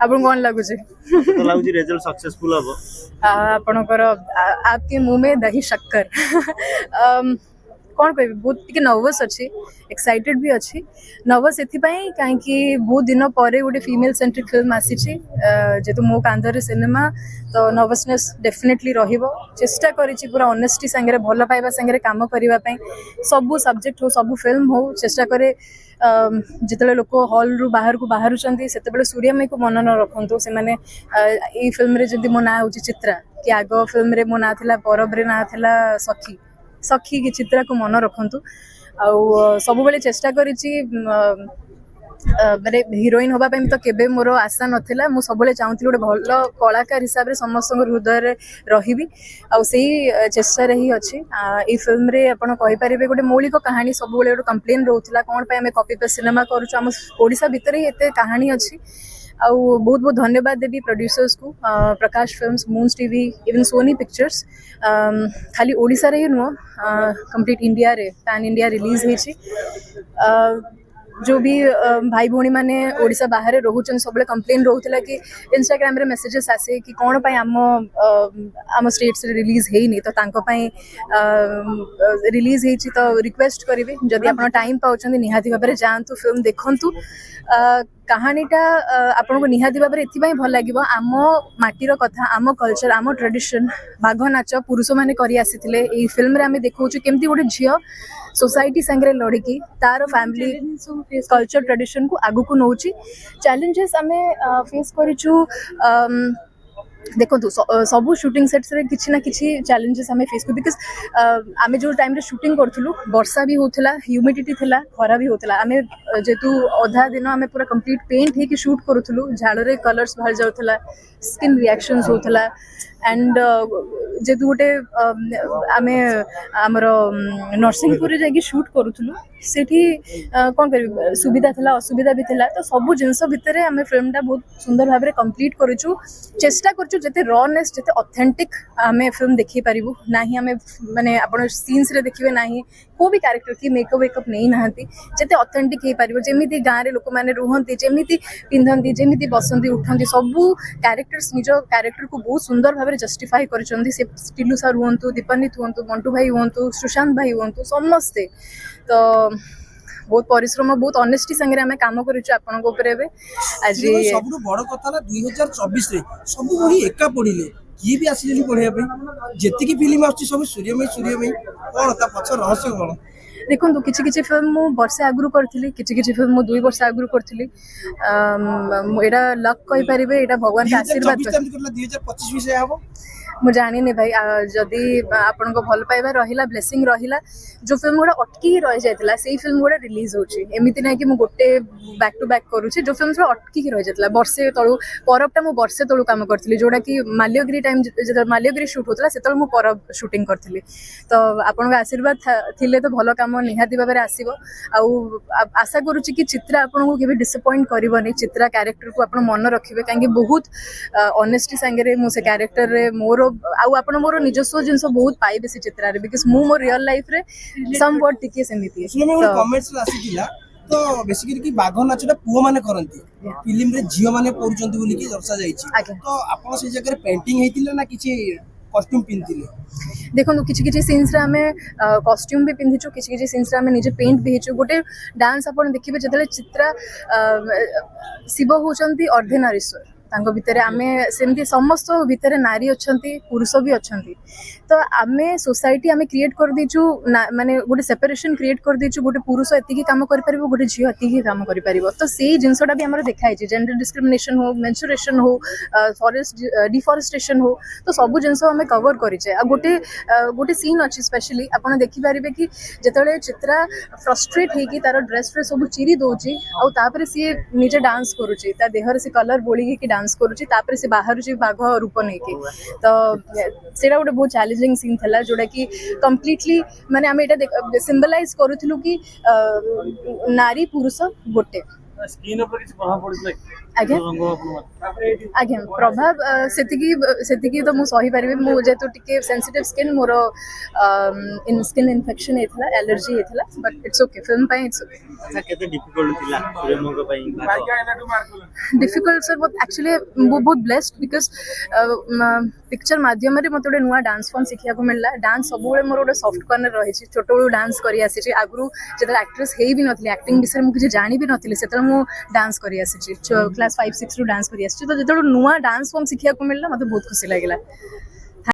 आपन कौन लागु छे तो लागु छी रिजल्ट सक्सेसफुल हबो आपनकर आपके मुंह में दही शक्कर कौन कह बहुत टी नर्वस अच्छी एक्साइटेड भी अच्छी नर्वस एपाई कहीं बहुत दिन पर गोटे फीमेल सेंट्रिक फिल्म आसी जेहेतु मो कांधरे सिनेमा तो नर्वसनेस डेफिनेटली रहिबो चेष्टा करिछि पूरा ऑनेस्टी संगे भल पाइबा संगे काम करने सबू सब्जेक्ट हो सबू फिल्म हो चेष्टा करे जिते लोक हॉल रु बाहर को बाहर से सूर्यमयी को मन न रखु से मैंने ये फिल्म रे जदि मो ना हूँ चित्रा कि आग फिल्म रे मो ना थिला परब रे ना थिला सखी सखी की चित्रा को मन रखु सब बेले चेष्टा करिछि माने हिरोइन होबा तो केबे मोर आशा नथिला मु सबले चाहूथि गोटे भल कलाकार हिसाब रे समस्त हृदय रे रहिबी आ सेही चेष्टा रही अछि ए फिल्म रे आपण कहि परिबे गोटे मौलिक कहानी सब बेले गोटे कंप्लेन रहउथिला कोन पे हमें कॉपी पेस्ट सिनेमा करूछु हम ओडिसा भितर ही एते कहानी अछि आ बहुत बहुत धन्यवाद देवी प्रोड्यूसर्स को Prakash films Moons TV even Sony pictures खाली ओडिसा रे नुह कंप्लीट इंडिया रे पैन इंडिया रिलीज हेछि जो भी भाई भौणी मैंने ओडिशा बाहर रोचन सब कंप्लेन रोला कि इंस्टाग्राम रे मेसेजेस आसे कि कौन पाई आम स्टेट्स रिलीज है नहीं तो रिलीज है तो रिक्वेस्ट करी जदि आप टाइम पाँच निहाती भाव में जातु फिल्म देखु कहानीटा आपन को निहाती भाव में ये भल लगे आम माटीर कथा आम कल्चर आम ट्रेडिशन बाघ नाच पुरुष मैंने करी आसीथिले ए फिल्म रे आमे देखौछु केमती गोटे झियो सोसाइटी संगे लड़की तार फैमिली कल्चर ट्रेडिशन को आगु को नौची चैलेंजेस आमे फेस करिछु देखो सबू शूटिंग सेट्स रे किछि ना किछि चैलेंजेस हमें फेस कर बिकॉज आमे जो टाइम रे शूटिंग करथुलु वर्षा भी होथला ह्यूमिडिटी थिला खरा भी होथला आमे जेतु आधा दिन आमे पूरा कंप्लीट पेंट हे कि शूट करूथुलु झाड़ रे कलर्स बाहर जाउथला स्किन रिएक्शंस होथला एंड जेतु गोटे आमे हमर नरसिंहपुर जाके शूट करूथुलु सेठी कोन कर सुविधा थिला असुविधा भी थिला तो सबु जिंस भितर आमे फिल्म टा बहुत सुंदर भाबरे कंप्लीट करूछु चेष्टा करछु जते रॉनेस जते ऑथेंटिक आमे फिल्म देखि परिबु नाही आमे माने आपण सीन्स रे देखिबे नाही को भी कैरेक्टर की मेकअप वेकअप नहीं नाहंती जते ऑथेंटिक हे परिबो जेमिति गां रे लोक माने रहंती जेमिति पिंधंती जेमिति बसंती उठंती सबु कैरेक्टर्स निजो कैरेक्टर को बहुत सुंदर भाबरे जस्टिफाई करचंदी से टिलू सर हुंतु दीपन्नित हुंतु मंटू भाई हुंतु सुशांत भाई हुंतु समस्ते तो बहुत परिश्रम बहुत ऑनेस्टी संगे आमे काम करिछु आपन को ऊपर आज सबु बड़ कथा ना 2024 रे सब बही एका पढिले किए भी आसिले पढ़िया पे जेतिकी फिल्म आछि सब सूर्यमयी कोन ता पछ रहस्य कोन देखो किछि किछि फिल्म मु वर्षे आगुरु करथिली किछि किछि फिल्म मु 2 वर्ष आगुरु करथिली एडा लक कहि परिबे एडा भगवान के आशीर्वाद 2025 विषय हबो मु जानी नहीं भाई जदि आपन को भल पाइबा रहिला ब्लेसिंग रहिला जो फिल्म गुड़ा अटकी रही जाइतिला सेही फिल्म गुड़ा रिलीज होची एमिति नै कि मु गोटे बैक टू बैक करूची जो फिल्म अटकी रही जाइतिला वर्षे तळु परबटा मु वर्षे तळु काम करथिली जोडा कि माल्यगिरी टाइम जे माल्यगिरी शूट होतला सेतळ मु परब शूटिंग करथिली तो आपन को आशीर्वाद थिले तो भलो काम निहाती भाबे रे आसीबो आ आशा करूची कि चित्रा आपन को केबे डिसअपॉइंट करबनी चित्रा कैरेक्टर को आपन मन रखिबे कांगे बहुत ऑनेस्टी संगे रे मु से कैरेक्टर रे मोर आउ आपण मोर निजस्व जिंस बहुत पाइबे से चित्रा रे बिकॉज़ मु मोर रियल लाइफ रे सम वर्ड टिके सेमिति तो कमेंट्स रे आसीतिला तो बेसिकली कि बाघ नाचटा पुओ माने करंती फिल्म रे झियो माने परुचंती बोली कि दर्शा जाईची तो आपण से जगह पेंटिंग हेतिले ना किछि कॉस्ट्यूम पिनतिले देखो किछि सीन्स रे हमें कॉस्ट्यूम भी पिंधिछु किछि सीन्स रे हमें निजे पेंट भी हेछु गोटे डांस आपण देखिबे जतले चित्रा शिव होचंती अर्धनारीश्वर तांको भितरे आमे सेमती समस्त भितरे नारी अछंती पुरुष भी अछंती तो आमे सोसाइटी आमे क्रिएट कर दिछु माने गोटे सेपरेशन क्रिएट कर दिछु गोटे पुरुष एतिकी काम करि परिबो गोटे झियो एतिकी काम करि परिबो तो सेही जिंसटा भी हमर देखाइ छै जेंडर डिस्क्रिमिनेशन हो मेंस्ट्रुएशन हो फॉरेस्ट डिफॉरेस्टेशन हो तो सब जिंस हमें कवर करि छै आ गोटे सीन अछि स्पेशली आपण देखि परिबे कि जेतले चित्रा फ्रस्ट्रेट हे कि तार ड्रेस रे सब चिरी दोची आ तापर सी निजे डांस करूची ता देहर से कलर बोली कि डांस करूची तापर से बाहर जे बाघ रूप नै के तो सेरा गोटे बहुत चैलेंजिंग सीन थला जोडा कि कंप्लीटली माने हम एटा सिंबलाइज करूथलु कि नारी पुरुष गोटे स्किन ऊपर किछ प्रभाव पड़ितले आगे ଆଜ୍ଞା ପ୍ରଭାବ ସେତିକି ତ ମୁଁ ସହିପାରିବି ମୁଁ ଯେହେତୁ ଟିକେ ସେନ୍ସିଟିଭ୍ ସ୍କିନ୍ ମୋର ସ୍କିନ୍ ଇନଫେକ୍ସନ୍ ହେଇଥିଲା ଆଲର୍ଜି ହେଇଥିଲା ବଟ୍ ଇଟ୍ସ ଓକେ ଫିଲ୍ମ ପାଇଁ ଇଟ୍ସ ଓକେ ଆଚ୍ଛା କେତେ ଡିଫିକଲ୍ଟ ଥିଲା ସୂର୍ଯ୍ୟମୁଖ ପାଇଁ डिफिकल्ट सर एक्चुअली बहुत ब्लेस्ड बिकज पिक्चर माध्यम मत गोटे नुआ डांस फॉर्म शिखा को मिलला डांस सब मोर गोटे सॉफ्ट कॉर्नर रही छोट बड़ू डांस करी आसी आगु जो एक्ट्रेस हो भी नी एक्टिंग विषय मुझे जानी भी नी से डांस करी आसी क्लास 5-6 रु डांस करी आसी तो जो नुआ डांस फॉर्म शिखा को मिलला मत बहुत खुशी लगे